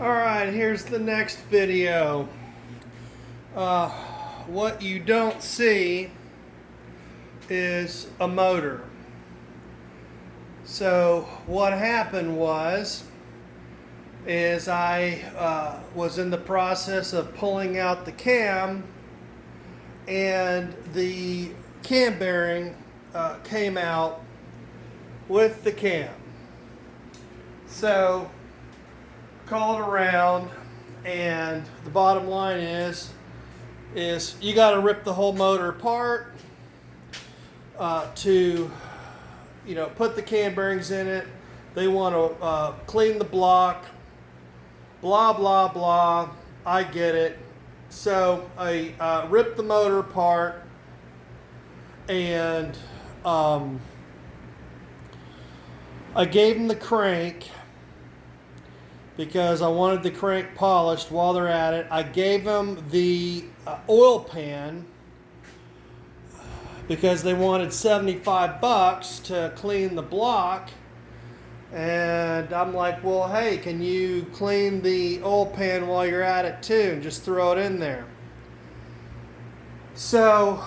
Alright, here's the next video. What you don't see is a motor. So what happened is I was in the process of pulling out the cam, and the cam bearing came out with the cam. So called around, and the bottom line is you got to rip the whole motor apart to put the cam bearings in it. They want to clean the block, blah blah blah. I get it. So I ripped the motor apart, and I gave them the crank because I wanted the crank polished while they're at it. I gave them the oil pan because they wanted $75 to clean the block. And I'm like, well, hey, can you clean the oil pan while you're at it too, and just throw it in there? So,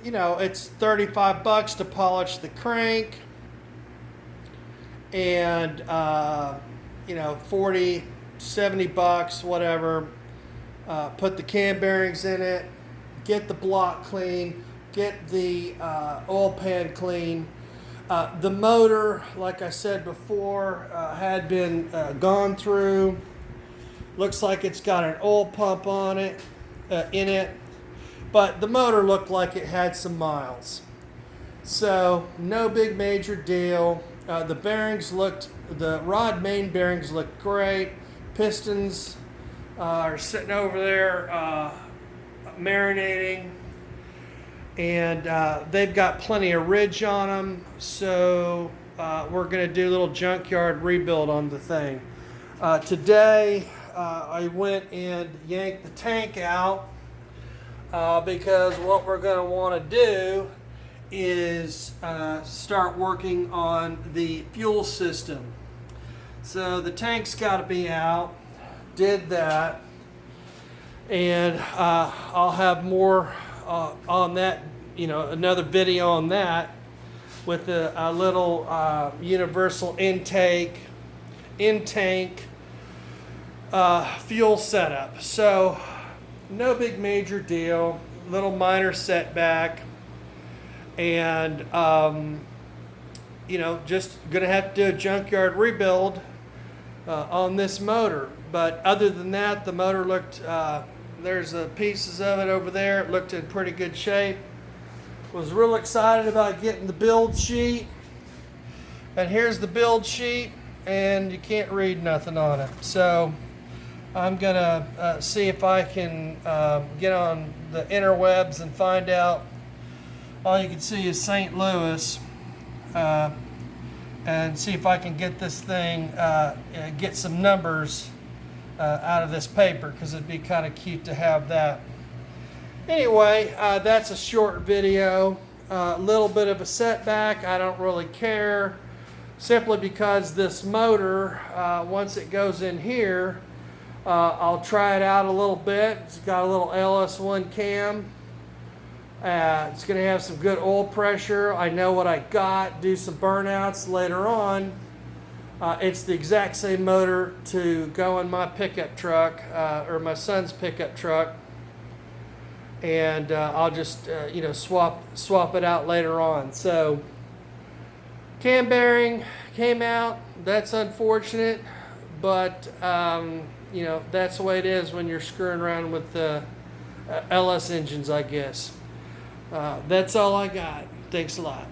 it's $35 to polish the crank, and 40, $70, whatever. Put the cam bearings in it, get the block clean, get the oil pan clean. The motor, like I said before, had been gone through. Looks like it's got an oil pump on it, in it, but the motor looked like it had some miles. So no big major deal. The rod main bearings looked great. Pistons are sitting over there marinating, and they've got plenty of ridge on them. So we're going to do a little junkyard rebuild on the thing. Today I went and yanked the tank out because what we're going to want to do is start working on the fuel system. So the tank's got to be out. Did that, and I'll have more on that, another video on that with a little universal in-tank fuel setup. So no big major deal, little minor setback. And just gonna have to do a junkyard rebuild on this motor. But other than that, the motor looked, there's pieces of it over there. It looked in pretty good shape. Was real excited about getting the build sheet. And here's the build sheet, and you can't read nothing on it. So I'm gonna see if I can get on the interwebs and find out. All you can see is St. Louis, and see if I can get this thing, get some numbers out of this paper, because it'd be kind of cute to have that. Anyway, that's a short video. A little bit of a setback. I don't really care, simply because this motor, once it goes in here, I'll try it out a little bit. It's got a little LS1 cam. It's going to have some good oil pressure. I know what I got. Do some burnouts later on. It's the exact same motor to go in my pickup truck, or my son's pickup truck, and I'll just swap it out later on. So cam bearing came out. That's unfortunate, but that's the way it is when you're screwing around with the LS engines, I guess. That's all I got. Thanks a lot.